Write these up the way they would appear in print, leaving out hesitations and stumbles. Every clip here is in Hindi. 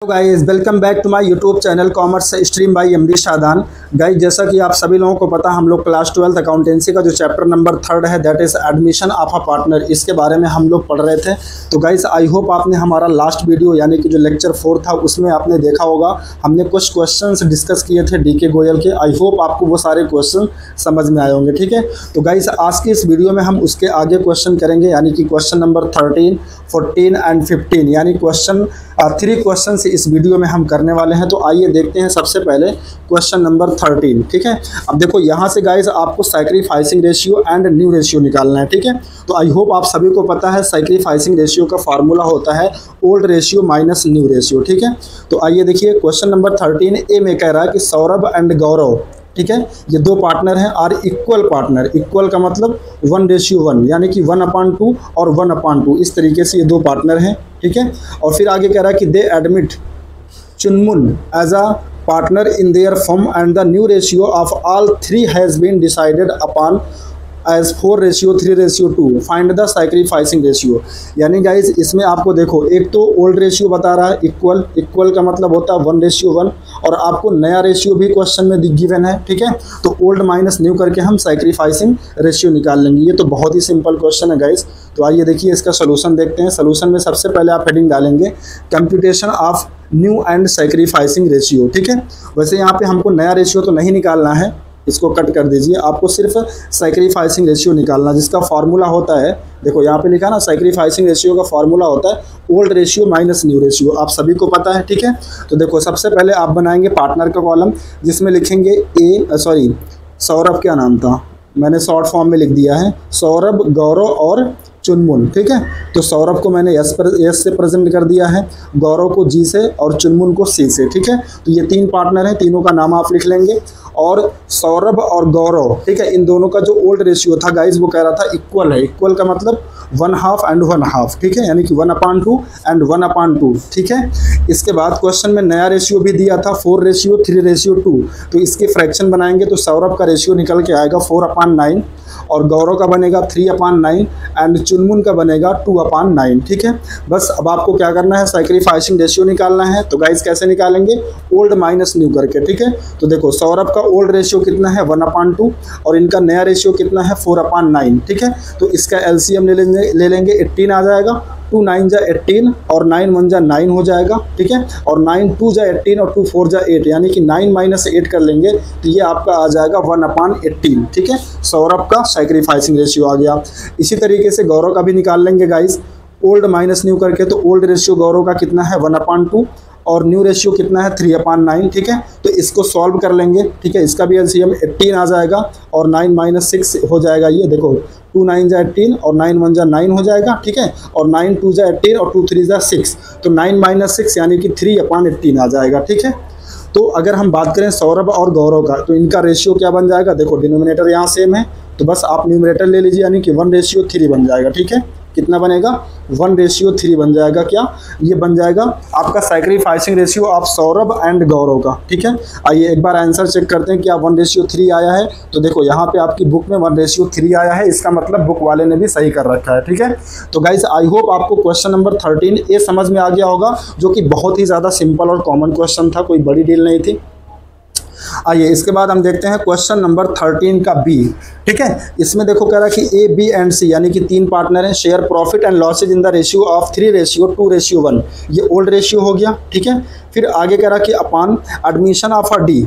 Guys welcome back to my YouTube channel commerce stream by MD Shadan. Guys जैसा कि आप सभी लोगों को पता हम लोग क्लास 12 अकाउंटेंसी का जो चैप्टर नंबर 3 है that is admission of a partner, इसके बारे में हम लोग पढ़ रहे थे। तो गाइस आई होप आपने हमारा लास्ट वीडियो यानी कि जो लेक्चर 4 था उसमें आपने देखा होगा। हमने कुछ क्वेश्चंस डिस्कस किए थे डीके गोयल के। आई होप आपको वो सारे क्वेश्चन समझ में आए होंगे। ठीक है, तो गाइस आज की इस वीडियो में हम उसके आगे क्वेश्चन करेंगे यानी कि क्वेश्चन नंबर 13, 14 एंड 15 यानी क्वेश्चन 3 क्वेश्चन इस वीडियो में हम करने वाले हैं। तो आइए देखते हैं सबसे पहले क्वेश्चन नंबर 13। ठीक है, अब देखो यहाँ से गाइस आपको sacrificing ratio and new ratio निकालना है। ठीक है, तो आई होप आप सभी को पता है सैक्रिफाइसिंग रेशियो का फार्मूला होता है old ratio minus new ratio. ठीक है, तो आइए देखिए क्वेश्चन नंबर 13 ए में कह रहा है कि सौरभ एंड गौरव, ठीक है, ये दो पार्टनर हैं आर इक्वल पार्टनर। इक्वल का मतलब 1:1 यानी कि 1/2 और 1/2 इस तरीके से ये दो पार्टनर हैं। ठीक है, और फिर आगे कह रहा है कि they admit Chunmun as a partner in their firm and the new ratio of all 3 has been decided upon as 4:3:2 find the sacrificing ratio. यानी गाइज इसमें आपको देखो एक तो ओल्ड रेशियो बता रहा है इक्वल, इक्वल का मतलब होता है 1:1 और आपको नया रेशियो भी क्वेश्चन में गिवन है। ठीक है, तो ओल्ड माइनस न्यू करके हम सैक्रिफाइसिंग रेशियो निकाल लेंगे। ये तो बहुत ही सिंपल क्वेश्चन है गाइज। तो आइए देखिए इसका सोल्यूशन देखते हैं। सोल्यूशन में सबसे पहले आप हेडिंग डालेंगे computation of new and sacrificing ratio. ठीक है, वैसे यहाँ पे हमको नया रेशियो तो नहीं निकालना है, इसको कट कर दीजिए। आपको सिर्फ सैक्रिफाइसिंग रेशियो निकालना जिसका फार्मूला होता है, देखो यहाँ पे लिखा ना सैक्रिफाइसिंग रेशियो का फार्मूला होता है old ratio minus new ratio, आप सभी को पता है। ठीक है, तो देखो सबसे पहले आप बनाएंगे पार्टनर का कॉलम जिसमें लिखेंगे सौरभ, क्या नाम था, मैंने शॉर्ट फॉर्म में लिख दिया है सौरभ, गौरव और चुनमुन। ठीक है, तो सौरभ को मैंने एस से प्रेजेंट कर दिया है, गौरव को जी से और चुनमुन को सी से। ठीक है, तो ये 3 पार्टनर हैं, तीनों का नाम आप लिख लेंगे। और सौरभ और गौरव, ठीक है, इन दोनों का जो ओल्ड रेशियो था गाइज वो कह रहा था इक्वल है। इक्वल का मतलब 1/2 एंड 1/2। ठीक है, यानी कि 1/2 एंड 1/2। ठीक है, इसके बाद क्वेश्चन में नया रेशियो भी दिया था 4:3:2। तो इसके फ्रैक्शन बनाएंगे तो सौरभ का रेशियो निकल के आएगा 4/9 और गौरव का बनेगा 3/9 एंड चुनमुन का बनेगा 2/9। ठीक है, बस अब आपको क्या करना है सैक्रिफाइसिंग रेशियो निकालना है। तो गाइस कैसे निकालेंगे, ओल्ड माइनस न्यू करके। ठीक है, तो देखो सौरभ का ओल्ड रेशियो कितना है 1/2 और इनका नया रेशियो कितना है 4/9। ठीक है, तो इसका एलसीएम ले लेंगे 18 आ जाएगा। 2 9 जा 18 और 9 1 जा 9 हो जाएगा। ठीक है, और 9 2 जा 18 और 2 4 जा 8 यानी कि 9 - 8 कर लेंगे तो ये आपका आ जाएगा 1/18। ठीक है, सौरभ का सैक्रिफाइसिंग रेशियो आ गया। इसी तरीके से गौरव का भी निकाल लेंगे गाइस ओल्ड माइनस न्यू करके। तो ओल्ड रेशियो गौरव का कितना है 1/2 और न्यू रेशियो कितना है 3/9। ठीक है, तो इसको सॉल्व कर लेंगे। ठीक है, इसका भी एलसीएम 18 आ जाएगा और 9 - 6 हो जाएगा। ये देखो 2 9 जा 18 और 9 1 जा 9 हो जाएगा। ठीक है, और 9 2 जा 18 और 2 3 जा 6, तो 9 - 6 यानी कि 3/18 आ जाएगा। ठीक है, तो अगर हम बात करें सौरभ और गौरव का तो इनका रेशियो क्या बन जाएगा, देखो डिनोमिनेटर यहाँ सेम है तो बस आप न्यूमरेटर ले लीजिए यानी कि 1:3 बन जाएगा। ठीक है, कितना बनेगा 1:3 बन जाएगा। क्या ये बन जाएगा आपका sacrificing ratio of Saurabh and Gaurav का। ठीक है, आइए एक बार आंसर चेक करते हैं क्या 1:3 आया है। तो देखो यहाँ पे आपकी बुक में 1:3 आया है, इसका मतलब बुक वाले ने भी सही कर रखा है। ठीक है, तो गाइज आई होप आपको क्वेश्चन नंबर 13 ये समझ में आ गया होगा जो कि बहुत ही ज़्यादा सिंपल और कॉमन क्वेश्चन था, कोई बड़ी डील नहीं थी। आइए इसके बाद हम देखते हैं क्वेश्चन नंबर 13 का बी। ठीक है, इसमें देखो कह रहा है कि ए बी एंड सी यानी कि 3 पार्टनर हैं, share profit and losses in the ratio of 3:2:1। ये ओल्ड रेशियो हो गया। ठीक है, फिर आगे कह रहा कि upon admission of a D,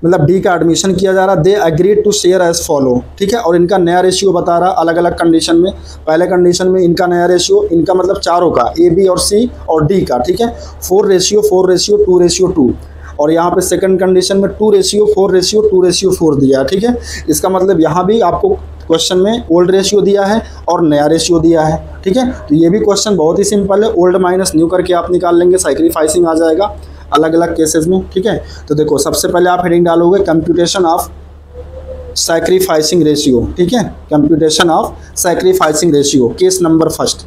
मतलब डी का एडमिशन किया जा रहा, they agreed to share as follow. ठीक है, और इनका नया रेशियो बता रहा अलग अलग कंडीशन में। पहले कंडीशन में इनका नया रेशियो, इनका मतलब चारों का ए बी और सी और डी का। ठीक है, 4:4:2:2 और यहाँ पे सेकंड कंडीशन में 2:4:2:4 दिया है। ठीक है, इसका मतलब यहाँ भी आपको क्वेश्चन में ओल्ड रेशियो दिया है और नया रेशियो दिया है। ठीक है, तो ये भी क्वेश्चन बहुत ही सिंपल है, ओल्ड माइनस न्यू करके आप निकाल लेंगे, सैक्रिफाइसिंग आ जाएगा अलग अलग केसेस में। ठीक है, तो देखो सबसे पहले आप हेडिंग डालोगे कंप्यूटेशन ऑफ सैक्रिफाइसिंग रेशियो। ठीक है, computation of sacrificing ratio case number first.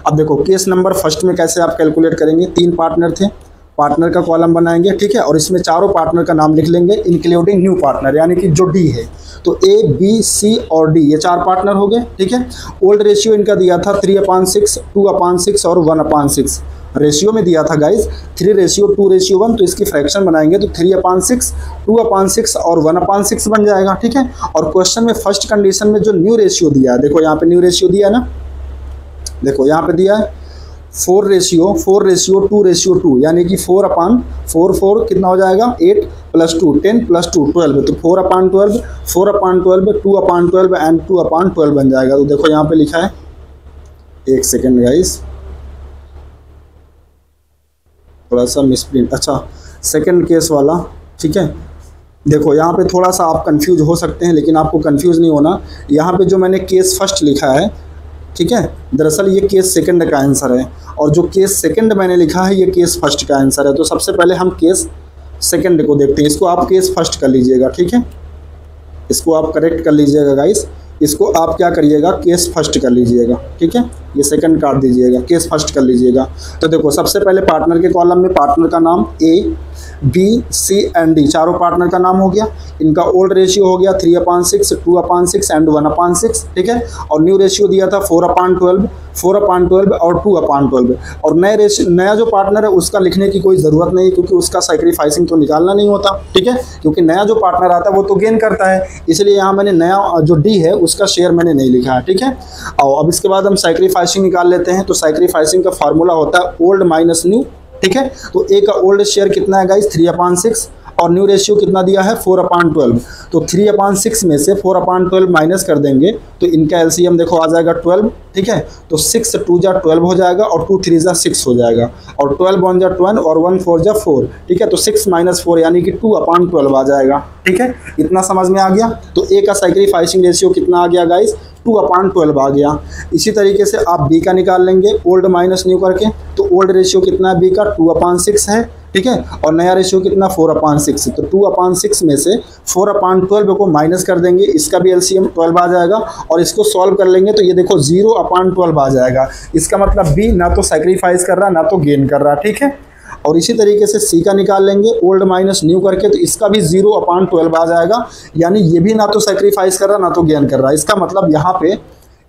अब देखो केस नंबर फर्स्ट में कैसे आप कैलकुलेट करेंगे, 3 पार्टनर थे, पार्टनर का कॉलम बनाएंगे। ठीक है, और इसमें चारों पार्टनर का नाम लिख लेंगे इंक्लूडिंग न्यू पार्टनर यानी कि जो डी है। तो ए बी सी और डी ये 4 पार्टनर हो गए। ठीक है, ओल्ड रेशियो इनका दिया था 3/6, 2/6 और 1/6। रेशियो में दिया था गाइज 3:2:1, तो इसकी फ्रैक्शन बनाएंगे तो 3/6, 2/6 और 1/6 बन जाएगा। ठीक है, और क्वेश्चन में फर्स्ट कंडीशन में जो न्यू रेशियो दिया है, देखो यहाँ पे न्यू रेशियो दिया है ना, देखो यहाँ पे दिया है 4:2:2, यानी कि 4/4 कितना हो जाएगा 8 + 2 10 + 2 12, तो 4/12 2/12 एंड 2/12 बन जाएगा। तो देखो यहाँ पे लिखा है, एक सेकेंड गाइस, थोड़ा सा मिसप्रिंट, अच्छा सेकंड केस वाला। ठीक है, देखो यहाँ पे थोड़ा सा आप कंफ्यूज हो सकते हैं, लेकिन आपको कंफ्यूज नहीं होना। यहाँ पे जो मैंने केस फर्स्ट लिखा है, ठीक है, दरअसल ये केस सेकंड का आंसर है, और जो केस सेकंड मैंने लिखा है ये केस फर्स्ट का आंसर है। तो सबसे पहले हम केस सेकंड को देखते हैं, इसको आप केस फर्स्ट कर लीजिएगा। ठीक है, इसको आप करेक्ट कर लीजिएगा गाइस, इसको आप क्या करिएगा केस फर्स्ट कर लीजिएगा। ठीक है, ये सेकंड काट दीजिएगा, केस फर्स्ट कर लीजिएगा। तो देखो सबसे पहले पार्टनर के कॉलम में पार्टनर का नाम A, B, C and D, चारों पार्टनर का नाम हो गया। इनका ओल्ड रेशियो हो गया 3/6, 2/6 एंड 1/6। ठीक है, और न्यू रेशियो दिया था 4/12 और 2/12। और नया जो पार्टनर है उसका लिखने की कोई ज़रूरत नहीं, क्योंकि उसका सैक्रिफाइसिंग तो निकालना नहीं होता। ठीक है, क्योंकि नया जो पार्टनर आता है वो तो गेन करता है, इसलिए यहाँ मैंने नया जो D है उसका शेयर मैंने नहीं लिखा है। ठीक है, और अब इसके बाद हम सैक्रिफाइसिंग निकाल लेते हैं। तो सैक्रिफाइसिंग का फार्मूला होता है ओल्ड माइनस न्यू। ठीक है, तो A का ओल्ड शेयर कितना है गाइस 3/6, और न्यू रेशियो कितना दिया है 4/12। तो 3/6 में से 4/12 माइनस कर देंगे तो इनका एलसीएम देखो आ जाएगा 12। ठीक है, तो 6 2 जा 12 हो जाएगा, और 2 3 जा 6 हो जाएगा, और 12 1 जा 12 और 1 4 जा 4। ठीक है, तो 6 - 4 यानी कि 2/12 आ जाएगा। ठीक है, इतना समझ में आ गया। तो A का सैक्रिफाइसिंग रेशियो कितना आ गया गाइस 2/12 आ गया। इसी तरीके से आप B का निकाल लेंगे ओल्ड माइनस न्यू करके। तो ओल्ड रेशियो कितना है B का 2/6 है। ठीक है, और नया रेशियो कितना 4/6। तो 2/6 में से 4/12 को माइनस कर देंगे, इसका भी एलसीएम 12 आ जाएगा, और इसको सॉल्व कर लेंगे तो ये देखो 0/12 आ जाएगा। इसका मतलब B ना तो सैक्रिफाइस कर रहा ना तो गेन कर रहा। ठीक है, और इसी तरीके से C का निकाल लेंगे ओल्ड माइनस न्यू करके, तो इसका भी 0/12 आ जाएगा, यानी ये भी ना तो सैक्रिफाइस कर रहा ना तो गेन कर रहा। इसका मतलब यहाँ पे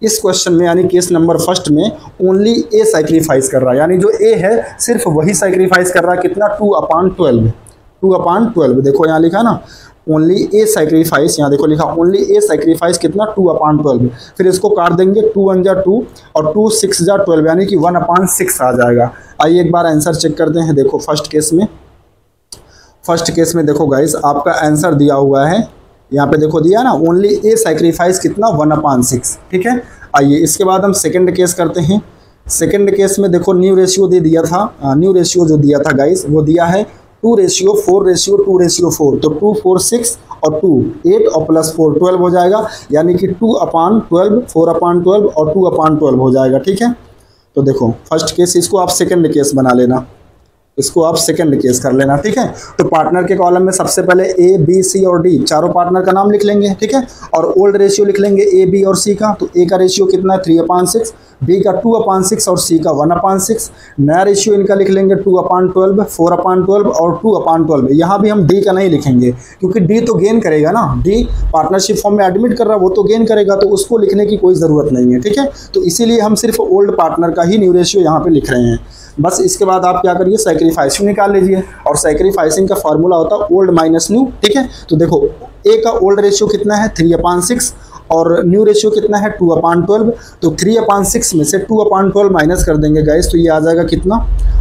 इस क्वेश्चन में यानी केस नंबर फर्स्ट में ओनली A सैक्रिफाइस कर रहा है, यानी जो A है सिर्फ वही सैक्रिफाइस कर रहा है। कितना 2/12 देखो यहाँ लिखा ना ओनली A सैक्रिफाइस, यहाँ देखो लिखा ओनली A सैक्रिफाइस कितना 2/12। फिर इसको काट देंगे 2 1 जा 2 और 2 6 जा 12, यानी कि 1/6 आ जाएगा। आइए एक बार आंसर चेक करते हैं। देखो फर्स्ट केस में देखो गाइस आपका आंसर दिया हुआ है, यहाँ पे देखो दिया ना ओनली A सैक्रिफाइस कितना 1/6। ठीक है, आइए इसके बाद हम सेकंड केस करते हैं। सेकंड केस में देखो न्यू रेशियो दे दिया था, न्यू रेशियो जो दिया था गाइस वो दिया है 2:4:2:4। तो 2 4 6 और 2 8 और +4 12 हो जाएगा, यानी कि 2/12 4/12 और 2/12 हो जाएगा। ठीक है, तो देखो फर्स्ट केस, इसको आप सेकंड केस बना लेना, इसको आप सेकंड केस कर लेना। ठीक है, तो पार्टनर के कॉलम में सबसे पहले A, B, C और D चारों पार्टनर का नाम लिख लेंगे। ठीक है, और ओल्ड रेशियो लिख लेंगे A, B और C का। तो A का रेशियो कितना है 3/6, B का 2/6 और C का 1/6। नया रेशियो इनका लिख लेंगे 2/12, 4/12 और 2/12। यहाँ भी हम D का नहीं लिखेंगे, क्योंकि D तो गेन करेगा ना, D पार्टनरशिप फॉर्म में एडमिट कर रहा है, वो तो गेन करेगा, तो उसको लिखने की कोई ज़रूरत नहीं है। ठीक है, तो इसीलिए हम सिर्फ ओल्ड पार्टनर का ही न्यू रेशियो यहाँ पे लिख रहे हैं बस। इसके बाद आप क्या करिए सैक्रिफाइसिंग निकाल लीजिए, और सैक्रिफाइसिंग का फार्मूला होता है ओल्ड माइनस न्यू। ठीक है, तो देखो A का ओल्ड रेशियो कितना है 3/6 और न्यू रेशियो कितना है 2/12। तो 3/6 में से 2/12 माइनस कर देंगे गाइस, तो ये आ जाएगा कितना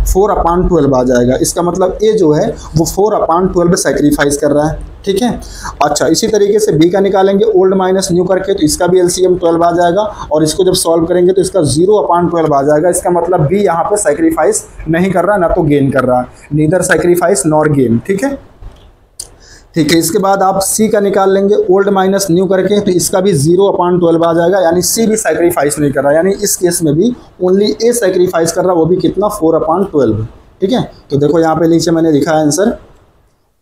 4/12 आ जाएगा। इसका मतलब A जो है वो 4/12 सैक्रिफाइस कर रहा है। ठीक है, अच्छा इसी तरीके से B का निकालेंगे ओल्ड माइनस न्यू करके, तो इसका भी एलसीएम 12 आ जाएगा, और इसको जब सॉल्व करेंगे तो इसका 0/12 आ जाएगा। इसका मतलब B यहाँ पे सैक्रिफाइस नहीं कर रहा ना तो गेन कर रहा, नीदर सैक्रिफाइस नॉर गेन। ठीक है, इसके बाद आप C का निकाल लेंगे ओल्ड माइनस न्यू करके, तो इसका भी 0/12 आ जाएगा, यानी C भी सैक्रिफाइस नहीं कर रहा, यानी इस केस में भी ओनली A सैक्रिफाइस कर रहा, वो भी कितना 4/12। ठीक है, तो देखो यहाँ पे नीचे मैंने लिखा है आंसर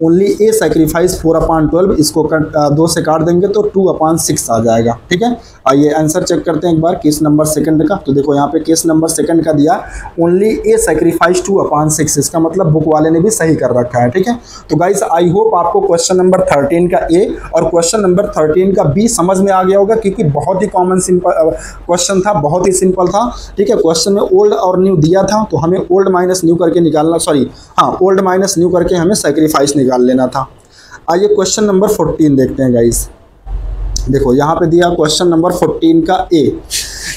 ओनली ए सेक्रीफाइस 4/12, इसको 2 से काट देंगे तो 2/6 आ जाएगा। ठीक है, आइए आंसर चेक करते हैं एक बार केस नंबर सेकंड का। तो देखो यहाँ पे केस नंबर सेकंड का दिया ओनली ए सेक्रीफाइस 2/6, इसका मतलब बुक वाले ने भी सही कर रखा है। ठीक है, तो गाइस आई होप आपको क्वेश्चन नंबर 13 का ए और क्वेश्चन नंबर 13 का बी समझ में आ गया होगा, क्योंकि बहुत ही कॉमन सिंपल क्वेश्चन था, बहुत ही सिंपल था। ठीक है, क्वेश्चन में ओल्ड और न्यू दिया था तो हमें ओल्ड माइनस न्यू करके निकालना, ओल्ड माइनस न्यू करके हमें सेक्रीफाइस निकाल लेना था। आइए क्वेश्चन नंबर 14 देखते हैं गाइस। देखो यहाँ पे दिया क्वेश्चन नंबर 14 का ए।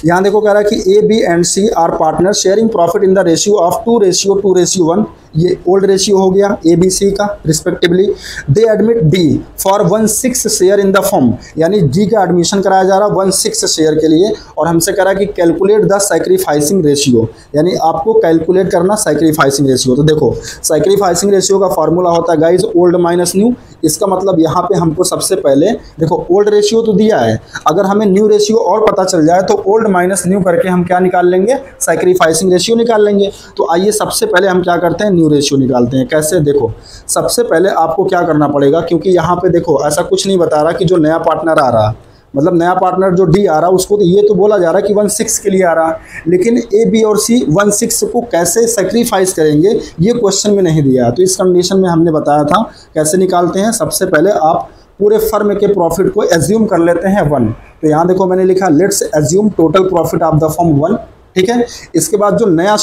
यहाँ देखो कह रहा है कि A B and C are partner sharing profit in the ratio of 2:2:1। ये ओल्ड रेशियो हो गया ए बी सी का respectively. They admit D for 1/6 share in the firm, यानी डी का एडमिशन कराया जा रहा है 1/6 शेयर के लिए, और हमसे कह रहा है कि कैलकुलेट द सैक्रिफाइसिंग रेशियो, यानी आपको कैलकुलेट करना सैक्रिफाइसिंग रेशियो। तो देखो सैक्रिफाइसिंग रेशियो का फॉर्मूला होता है गाइज ओल्ड माइनस न्यू। इसका मतलब यहाँ पे हमको सबसे पहले देखो ओल्ड रेशियो तो दिया है, अगर हमें न्यू रेशियो और पता चल जाए तो ओल्ड माइनस न्यू करके हम क्या निकाल लेंगे, सैक्रिफाइसिंग रेशियो निकाल लेंगे। तो आइए सबसे पहले हम क्या करते हैं, न्यू रेशियो निकालते हैं। कैसे, देखो सबसे पहले आपको क्या करना पड़ेगा, क्योंकि यहाँ पे देखो ऐसा कुछ नहीं बता रहा कि जो नया पार्टनर आ रहा, मतलब नया पार्टनर जो डी आ रहा उसको तो ये तो बोला जा रहा है कि 1/6 के लिए आ रहा है, लेकिन ए बी और सी 1/6 को कैसे सेक्रीफाइस करेंगे ये क्वेश्चन में नहीं दिया। तो इस कंडीशन में हमने बताया था कैसे निकालते हैं। सबसे पहले आप पूरे फर्म के प्रॉफिट को एज्यूम कर लेते हैं 1। तो यहाँ देखो मैंने लिखा let's assume total profit of the firm 1। ठीक है, इसके बाद जो नया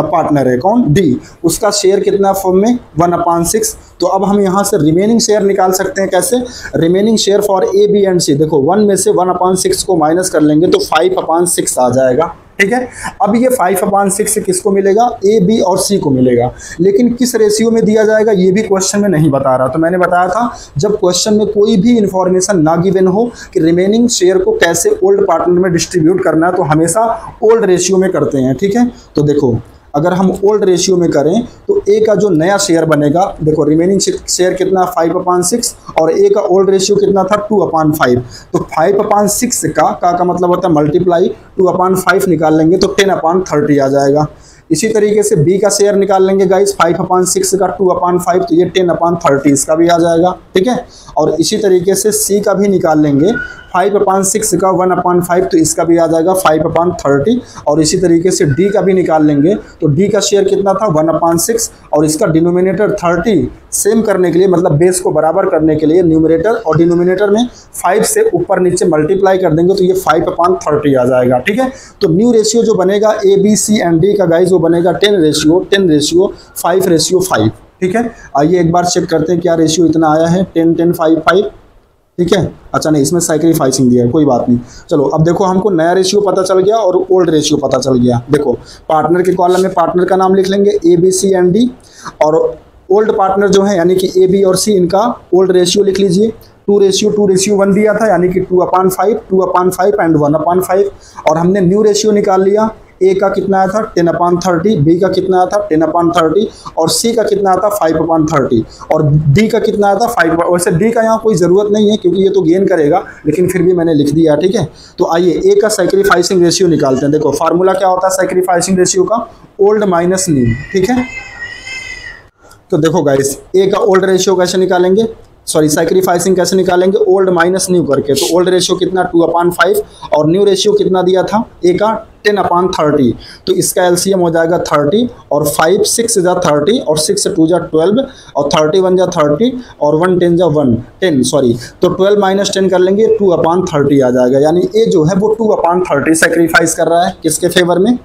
पार्टनर है कौन, डी, उसका शेयर कितना फर्म में 1/6। तो अब हम यहाँ से रिमेनिंग शेयर निकाल सकते हैं। कैसे, remaining share for A B and C, देखो 1 में से 1/6 को माइनस कर लेंगे तो 5/6 आ जाएगा। ठीक है, अब ये 5/6 किसको मिलेगा, ए बी और सी को मिलेगा, लेकिन किस रेशियो में दिया जाएगा ये भी क्वेश्चन में नहीं बता रहा। तो मैंने बताया था जब क्वेश्चन में कोई भी इंफॉर्मेशन ना गिवन हो कि रिमेनिंग शेयर को कैसे ओल्ड पार्टनर में डिस्ट्रीब्यूट करना है, तो हमेशा ओल्ड रेशियो में करते हैं। ठीक है, तो देखो अगर हम ओल्ड रेशियो में करें तो ए का जो नया शेयर बनेगा, देखो रिमेनिंग शेयर कितना 5/6 और ए का ओल्ड रेशियो कितना था 2/5। तो 5/6 का मतलब होता है मल्टीप्लाई 2/5 निकाल लेंगे तो 10/30 आ जाएगा। इसी तरीके से बी का शेयर निकाल लेंगे गाइस 5/6 का 2/5, तो ये 10/30 इसका भी आ जाएगा। ठीक है, और इसी तरीके से सी का भी निकाल लेंगे 5/6 का 1/5, तो इसका भी आ जाएगा 5/30। और इसी तरीके से डी का भी निकाल लेंगे तो डी का शेयर कितना था 1/6 और इसका डिनोमिनेटर 30 सेम करने के लिए, मतलब बेस को बराबर करने के लिए न्यूमरेटर और डिनोमिनेटर में 5 से ऊपर नीचे मल्टीप्लाई कर देंगे तो ये 5/30 आ जाएगा। ठीक है, तो न्यू रेशियो जो बनेगा A B C and D का गाइस वो बनेगा 10:5:5। ठीक है, आइए एक बार चेक करते हैं क्या रेशियो इतना आया है, 10:10:5:5। ठीक है, अच्छा नहीं इसमें सैक्रिफाइसिंग दिया है, कोई बात नहीं। चलो अब देखो हमको नया रेशियो पता चल गया और ओल्ड रेशियो पता चल गया। देखो पार्टनर के कॉलम में पार्टनर का नाम लिख लेंगे A B C and D, और ओल्ड पार्टनर जो है यानी कि ए बी और सी, इनका ओल्ड रेशियो लिख लीजिए 2:2:1 दिया था, यानी कि 2/5 एंड 1/5। और हमने न्यू रेशियो निकाल लिया, ए का कितना आया था 10/30, बी का कितना आया था 10/30 और सी का कितना आता 5/30 और डी का कितना आता 5। वैसे डी का यहाँ कोई ज़रूरत नहीं है क्योंकि ये तो गेन करेगा, लेकिन फिर भी मैंने लिख दिया। ठीक है, तो आइए ए का सैक्रिफाइसिंग रेशियो निकालते हैं। देखो फार्मूला क्या होता है सैक्रिफाइसिंग रेशियो का, ओल्ड माइनस न्यू। ठीक है, तो देखो गाइस ए का ओल्ड रेशियो कैसे निकालेंगे, सैक्रिफाइसिंग कैसे निकालेंगे, ओल्ड माइनस न्यू करके। तो ओल्ड रेशियो कितना 2/5 और न्यू रेशियो कितना दिया था ए का 10/30, तो इसका एलसीएम हो जाएगा 30 और 5 6 जा 30 और 6 2 जा 12 और 30 1 जा 30 और 1 10 जा 10 सॉरी, तो 12 - 10 कर लेंगे 2/30 आ जाएगा। यानी ए जो है वो 2/30 सेक्रीफाइस कर रहा है, किसके फेवर में,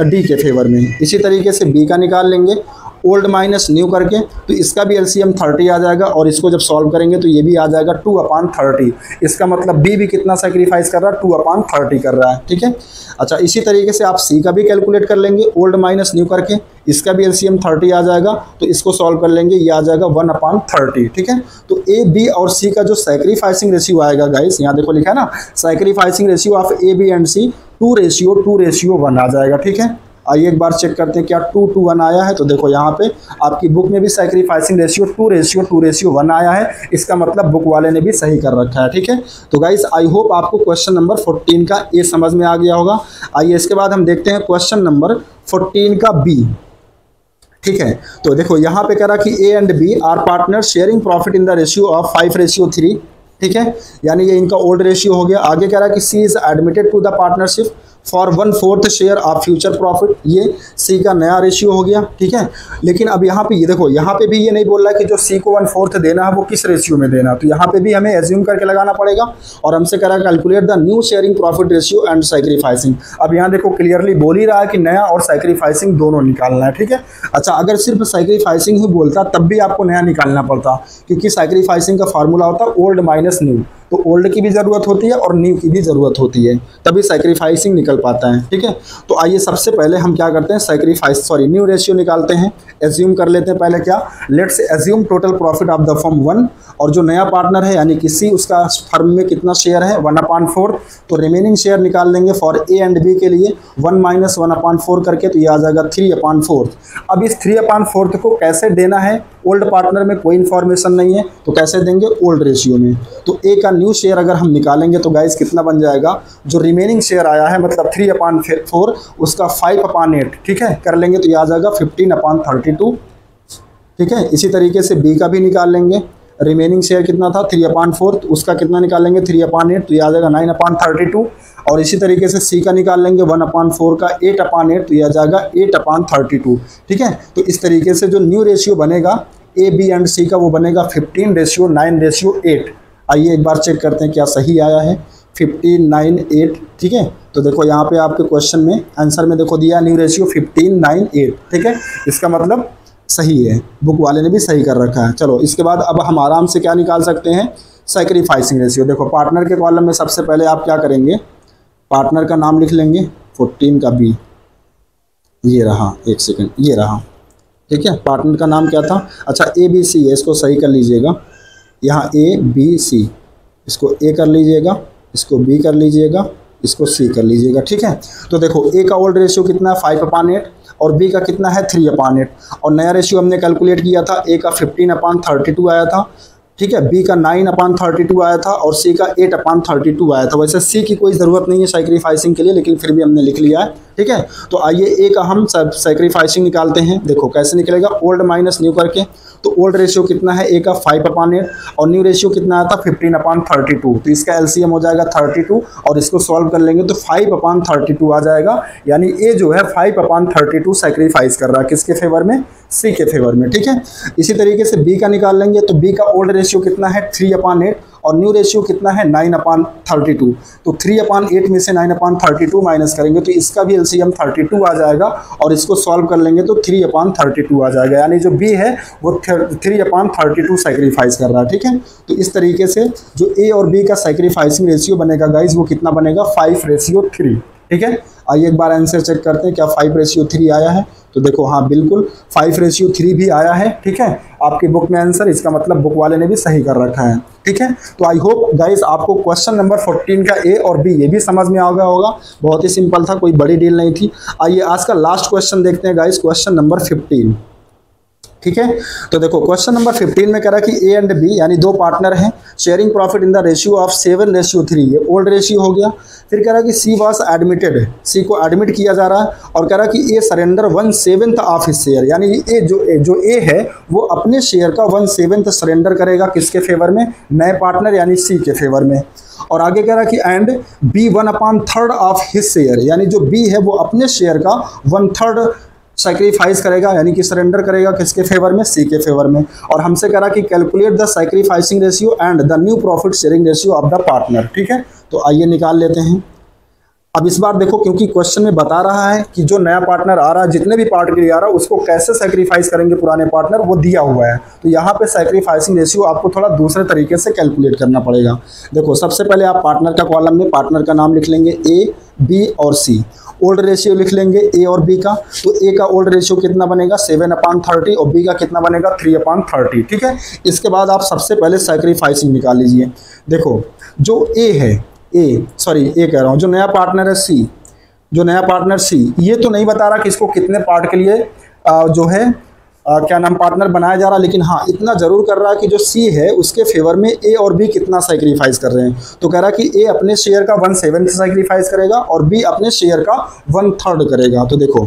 डी के फेवर में। इसी तरीके से बी का निकाल लेंगे ओल्ड माइनस न्यू करके, तो इसका भी एलसीएम 30 आ जाएगा और इसको जब सॉल्व करेंगे तो ये भी आ जाएगा 2/30। इसका मतलब बी भी कितना सेक्रीफाइस कर रहा है 2/30 कर रहा है। ठीक है, अच्छा इसी तरीके से आप सी का भी कैलकुलेट कर लेंगे ओल्ड माइनस न्यू करके, इसका भी एलसीएम 30 आ जाएगा, तो इसको सॉल्व कर लेंगे ये आ जाएगा 1/30। ठीक है, तो ए बी और सी का जो सैक्रिफाइसिंग रेशियो आएगा गाइस, यहाँ देखो लिखा है ना sacrificing ratio of A B and C 2:1 आ जाएगा। ठीक है, आइए एक बार चेक करते हैं क्या 2:1 आया है। तो देखो यहाँ पे आपकी बुक में भी सैक्रिफाइसिंग रेशियो 2:1 आया है, इसका मतलब बुक वाले ने भी सही कर रखा है। ठीक है, तो गाइस आई होप आपको क्वेश्चन नंबर 14 का ए समझ में आ गया होगा। आइए इसके बाद हम देखते हैं क्वेश्चन नंबर 14 का बी। ठीक है। तो देखो यहाँ पे कह रहा कि A and B are partner sharing profit in the ratio of 5:3, ठीक है, यानी ये इनका ओल्ड रेशियो हो गया। आगे कह रहा है कि C is admitted to the partnership for 1/4 share of future profit, ये सी का नया रेशियो हो गया, ठीक है। लेकिन अब यहाँ पे ये देखो, यहाँ पे भी ये नहीं बोल रहा है कि जो सी को 1/4 देना है वो किस रेशियो में देना, तो यहाँ पे भी हमें एज्यूम करके लगाना पड़ेगा। और हमसे कह रहा है calculate the new sharing profit ratio and sacrificing. अब यहाँ देखो क्लियरली बोल ही रहा है कि नया और सैक्रिफाइसिंग दोनों निकालना है, ठीक है। अच्छा, अगर सिर्फ सैक्रिफाइसिंग ही बोलता तब भी आपको नया निकालना पड़ता, क्योंकि सैक्रिफाइसिंग का फार्मूला होता है ओल्ड माइनस न्यू, तो ओल्ड की भी ज़रूरत होती है और न्यू की भी ज़रूरत होती है, तभी सैक्रिफाइसिंग निकल पाता है, ठीक है। तो आइए सबसे पहले हम क्या करते हैं, न्यू रेशियो निकालते हैं। एज्यूम कर लेते हैं पहले क्या, let's assume total profit of the firm 1, और जो नया पार्टनर है यानी कि सी, उसका फर्म में कितना शेयर है 1/4, तो रिमेनिंग शेयर निकाल लेंगे फॉर ए एंड बी के लिए 1 - 1/4 करके, तो ये आ जाएगा 3/4। अब इस 3/4 को कैसे देना है, ओल्ड पार्टनर में कोई इन्फॉर्मेशन नहीं है, तो कैसे देंगे, ओल्ड रेशियो में। तो ए का न्यू शेयर अगर हम निकालेंगे तो गाइस कितना बन जाएगा, जो रिमेनिंग शेयर आया है मतलब 3/4, उसका 5/8, ठीक है, कर लेंगे तो ये आ जाएगा 15/32, ठीक है। इसी तरीके से बी का भी निकाल लेंगे, रिमेनिंग शेयर कितना था 3/4, उसका कितना निकालेंगे 3/8, तो ये आ जाएगा 9/32। और इसी तरीके से सी का निकाल लेंगे 1/4 का 8/8, तो ये आ जाएगा 8/32, ठीक है। तो इस तरीके से जो न्यू रेशियो बनेगा ए बी एंड सी का, वो बनेगा 15:9:8। आइए एक बार चेक करते हैं क्या सही आया है, 15:9:8, ठीक है। तो देखो यहाँ पे आपके क्वेश्चन में आंसर में देखो दिया न्यू रेशियो 15:9:8, ठीक है, इसका मतलब सही है, बुक वाले ने भी सही कर रखा है। चलो इसके बाद अब हम आराम से क्या निकाल सकते हैं, सैक्रिफाइसिंग रेशियो। देखो पार्टनर के कॉलम में सबसे पहले आप क्या करेंगे, पार्टनर का नाम लिख लेंगे 14 का बी, ये रहा, एक सेकंड, ये रहा, ठीक है। पार्टनर का नाम क्या था, अच्छा ए बी सी है, इसको सही कर लीजिएगा, यहाँ ए बी सी, इसको ए कर लीजिएगा, इसको बी कर लीजिएगा, इसको सी कर लीजिएगा, ठीक है। तो देखो ए का ओल्ड रेशियो कितना है 5/8 और बी का कितना है 3/8, और नया रेशियो हमने कैलकुलेट किया था, ए का 15/32 आया था, ठीक है, बी का 9/32 आया था और सी का 8/32 आया था। वैसे सी की कोई ज़रूरत नहीं है सैक्रिफाइसिंग के लिए, लेकिन फिर भी हमने लिख लिया है, ठीक है। तो आइए ए का हम सैक्रिफाइसिंग निकालते हैं। देखो कैसे निकलेगा, ओल्ड माइनस न्यू करके। तो ओल्ड रेशियो कितना है ए का 5/8 और न्यू रेशियो कितना आया था 15/32, तो इसका एलसीएम हो जाएगा 32 और इसको सॉल्व कर लेंगे तो 5/32 आ जाएगा। यानी ए जो है 5/32 सैक्रिफाइस कर रहा है, किसके फेवर में, सी के फेवर में, ठीक है। इसी तरीके से बी का निकाल लेंगे, तो बी का ओल्ड रेशियो कितना है 3/8 और न्यू रेशियो कितना है 9/32, तो 3/8 में से 9/32 माइनस करेंगे तो इसका भी एलसीएम 32 आ जाएगा और इसको सॉल्व कर लेंगे तो 3/32 आ जाएगा। यानी जो बी है वो 3/32 सैक्रिफाइस कर रहा है, ठीक है। तो इस तरीके से जो ए और बी का सैक्रिफाइसिंग रेशियो बनेगा गाइज, वो कितना बनेगा 5:3, ठीक है। आइए एक बार आंसर चेक करते हैं क्या 5:3 आया है, तो देखो हाँ बिल्कुल 5:3 भी आया है, ठीक है, आपकी बुक में आंसर, इसका मतलब बुक वाले ने भी सही कर रखा है, ठीक है। तो आई होप गाइस आपको क्वेश्चन नंबर 14 का ए और बी ये भी समझ में आ गया होगा, बहुत ही सिंपल था, कोई बड़ी डील नहीं थी। आइए आज का लास्ट क्वेश्चन देखते हैं गाइस, क्वेश्चन नंबर 15, ठीक है। तो देखो क्वेश्चन नंबर 15 में कह रहा है कि ए एंड बी यानी दो पार्टनर हैं, sharing profit in the ratio of 7:3, ये ओल्ड रेशियो हो गया। फिर कह रहा है कि सी वाज एडमिटेड, सी को एडमिट किया जा रहा है और कह रहा है कि ए सरेंडर 1/7 ऑफ हिज शेयर, यानी ए जो ए है वो अपने शेयर का 1/7 सरेंडर करेगा, किसके फेवर में, नए पार्टनर यानी सी के फेवर में। और आगे कह रहा है कि and B 1/3 of his share, यानी जो बी है वो अपने शेयर का 1/3 सैक्रिफाइस करेगा, यानी कि सरेंडर करेगा, किसके फेवर में, सी के फेवर में। और हमसे कह रहा कि calculate the sacrificing ratio and the new profit sharing ratio of the partner, ठीक है। तो आइए निकाल लेते हैं। अब इस बार देखो क्योंकि क्वेश्चन में बता रहा है कि जो नया पार्टनर आ रहा है, जितने भी पार्ट के लिए आ रहा है उसको कैसे सैक्रिफाइस करेंगे पुराने पार्टनर, वो दिया हुआ है। तो यहाँ पे सैक्रिफाइसिंग रेशियो आपको थोड़ा दूसरे तरीके से कैलकुलेट करना पड़ेगा। देखो सबसे पहले आप पार्टनर का कॉलम में पार्टनर का नाम लिख लेंगे ए, बी और सी। ओल्ड रेशियो लिख लेंगे ए और बी का, तो ए का ओल्ड रेशियो कितना बनेगा 7/30 और बी का कितना बनेगा 3/30, ठीक है। इसके बाद आप सबसे पहले सैक्रिफाइसिंग निकाल लीजिए। देखो जो ए है, ए कह रहा हूँ, जो नया पार्टनर है सी, जो नया पार्टनर सी, ये तो नहीं बता रहा कि इसको कितने पार्ट के लिए जो है क्या नाम पार्टनर बनाया जा रहा, लेकिन हाँ इतना जरूर कर रहा है कि जो सी है उसके फेवर में ए और बी कितना सैक्रिफाइस कर रहे हैं। तो कह रहा है कि ए अपने शेयर का 1/7 सैक्रिफाइस करेगा और बी अपने शेयर का 1/3 करेगा। तो देखो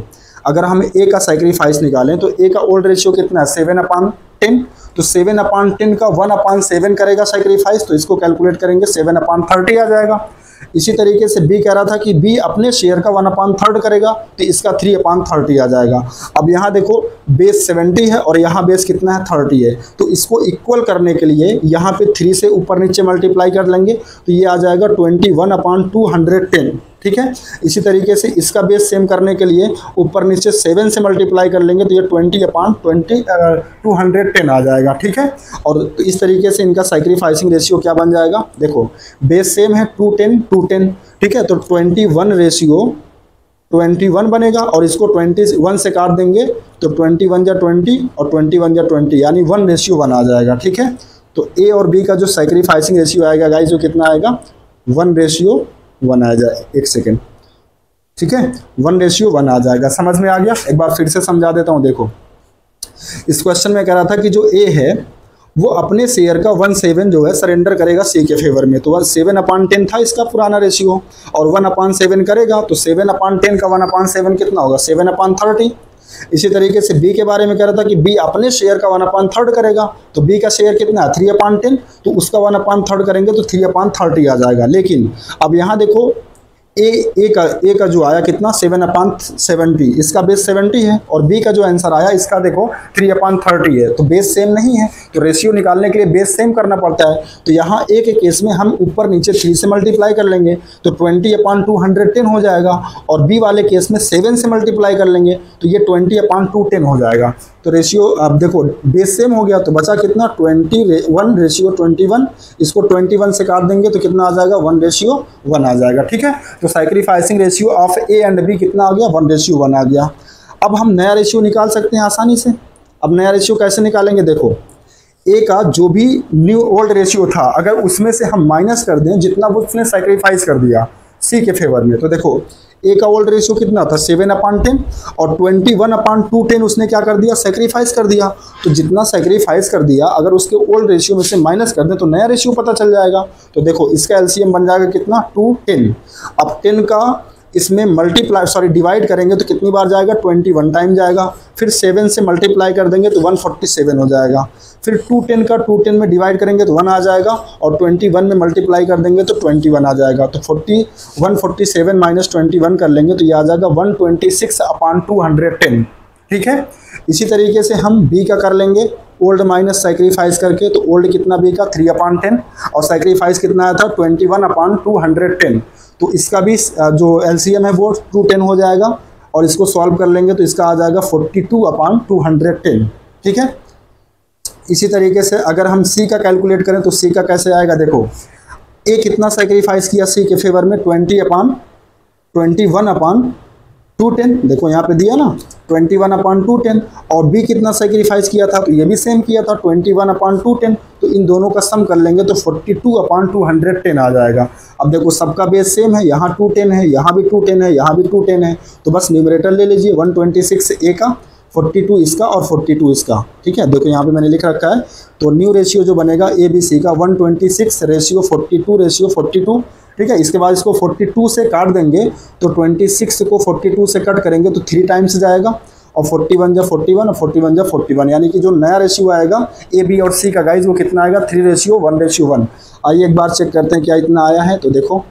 अगर हम ए का सेक्रीफाइस निकालें तो ए का ओल्ड रेशियो कितना है 7/10, तो 7/10 का 1/7 करेगा सेक्रीफाइस, तो इसको कैलकुलेट करेंगे 7/30 आ जाएगा। इसी तरीके से बी कह रहा था कि बी अपने शेयर का 1/3 करेगा, तो इसका 3/30 आ जाएगा। अब यहाँ देखो बेस 70 है और यहाँ बेस कितना है 30 है, तो इसको इक्वल करने के लिए यहाँ पे 3 से ऊपर नीचे मल्टीप्लाई कर लेंगे, तो ये आ जाएगा 21/210, ठीक है। इसी तरीके से इसका बेस सेम करने के लिए ऊपर नीचे 7 से मल्टीप्लाई कर लेंगे, तो ये 20/210 आ जाएगा, ठीक है। और तो इस तरीके से इनका सैक्रिफाइसिंग रेशियो क्या बन जाएगा, देखो बेस सेम है 210, ठीक है, तो 21 बनेगा और इसको 21 से काट देंगे तो 21 जा 20 और 21 जा 20 यानी 1:1 आ जाएगा, ठीक है। तो ए और बी का जो सैक्रिफाइसिंग रेशियो आएगा गाइस, जो कितना आएगा 1:1 आ जाए, एक सेकेंड, ठीक है, 1:1 आ जाएगा। समझ में आ गया? एक बार फिर से समझा देता हूँ। देखो इस क्वेश्चन में कह रहा था कि जो ए है वो अपने शेयर का 1/7 जो है सरेंडर करेगा सी के फेवर में, तो 7/10 था इसका पुराना रेशियो, और 1/7 करेगा तो 7/10 का 1/7 कितना होगा 7/30। इसी तरीके से बी के बारे में कह रहा था कि बी अपने शेयर का 1/3 करेगा, तो बी का शेयर कितना है 3/10, तो उसका 1/3 करेंगे तो 3/30 आ जाएगा। लेकिन अब यहाँ देखो ए का जो आया कितना 7/70, इसका बेस 70 है, और बी का जो आंसर आया इसका देखो 3/30 है, तो बेस सेम नहीं है, तो रेशियो निकालने के लिए बेस सेम करना पड़ता है। तो यहाँ ए के केस में हम ऊपर नीचे 3 से मल्टीप्लाई कर लेंगे तो 20/210 हो जाएगा, और बी वाले केस में 7 से मल्टीप्लाई कर लेंगे तो ये 20/210 हो जाएगा। तो रेशियो अब देखो बेस सेम हो गया, तो बचा कितना 21:21, इसको 21 से काट देंगे तो कितना आ जाएगा 1:1 आ जाएगा, ठीक है। तो sacrificing ratio of A and B कितना आ गया 1:1 आ गया। अब हम नया रेशियो निकाल सकते हैं आसानी से। अब नया रेशियो कैसे निकालेंगे, देखो ए का जो भी न्यू ओल्ड रेशियो था अगर उसमें से हम माइनस कर दें जितना वो उसने सैक्रिफाइस कर दिया सी के फेवर में, तो देखो ए का ओल्ड रेशियो कितना था 7/10 और 21/210 उसने क्या कर दिया सैक्रिफाइस कर दिया। तो जितना सैक्रिफाइस कर दिया अगर उसके ओल्ड रेशियो में से माइनस कर दें तो नया रेशियो पता चल जाएगा। तो देखो इसका एलसीएम बन जाएगा कितना 210। अब 10 का इसमें डिवाइड करेंगे तो कितनी बार जाएगा 21 टाइम जाएगा, फिर 7 से मल्टीप्लाई कर देंगे तो 147 हो जाएगा, फिर 210 का 210 में डिवाइड करेंगे तो 1 आ जाएगा, और 21 में मल्टीप्लाई कर देंगे तो 21 आ जाएगा। तो 147 माइनस 21 कर लेंगे तो ये आ जाएगा 126/210, ठीक है। इसी तरीके से हम बी का कर लेंगे ओल्ड माइनस सैक्रिफाइस करके, तो ओल्ड कितना बी का 3/10 और सैक्रिफाइस कितना आया था 21/210, तो इसका भी जो एलसीएम है वो 210 हो जाएगा, और इसको सॉल्व कर लेंगे तो इसका आ जाएगा 42/210, ठीक है। इसी तरीके से अगर हम सी का कैलकुलेट करें तो सी का कैसे आएगा, देखो ए कितना सैक्रिफाइस किया सी के फेवर में 21/210, देखो यहाँ पे दिया ना 21/210, और बी कितना सैक्रिफाइस किया था तो ये भी सेम किया था 21/210, तो इन दोनों का सम कर लेंगे तो 42/210 आ जाएगा। अब देखो सबका बेस सेम है, यहाँ 210 है, यहाँ भी 210 है, यहाँ भी 210 है, तो बस न्यूमरेटर ले लीजिए 126 ए का, 42 इसका और 42 इसका, ठीक है। देखो यहाँ पे मैंने लिख रखा है, तो न्यू रेशियो जो बनेगा ए बी सी का 126/42, ठीक है। इसके बाद इसको 42 से काट देंगे तो 26 को 42 से कट करेंगे तो 3 टाइम्स जाएगा, और 41 जा 41 और 41 जा 41, यानी कि जो नया रेशियो आएगा ए बी और सी का गाइज वो कितना आएगा 3:1:1। आइए एक बार चेक करते हैं क्या इतना आया है। तो देखो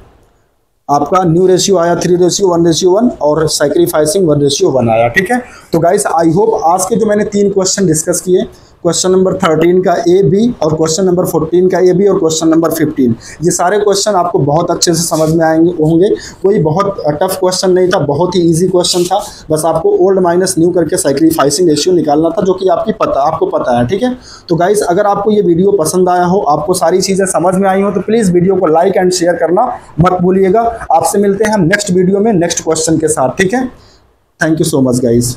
आपका न्यू रेशियो आया 3:1:1 और सैक्रिफाइसिंग 1:1 आया, ठीक है। तो गाइस आई होप आज के जो मैंने 3 क्वेश्चन डिस्कस किए, क्वेश्चन नंबर 13 का ए बी, और क्वेश्चन नंबर 14 का ए बी, और क्वेश्चन नंबर 15, ये सारे क्वेश्चन आपको बहुत अच्छे से समझ में आएंगे होंगे। कोई बहुत टफ क्वेश्चन नहीं था, बहुत ही इजी क्वेश्चन था, बस आपको ओल्ड माइनस न्यू करके सैक्रिफाइसिंग रेशियो निकालना था, जो कि आपको पता है, ठीक है। तो गाइस अगर आपको ये वीडियो पसंद आया हो, आपको सारी चीज़ें समझ में आई हो, तो प्लीज़ वीडियो को लाइक एंड शेयर करना मत भूलिएगा। आपसे मिलते हैं हम नेक्स्ट वीडियो में नेक्स्ट क्वेश्चन के साथ, ठीक है। Thank you so much guys.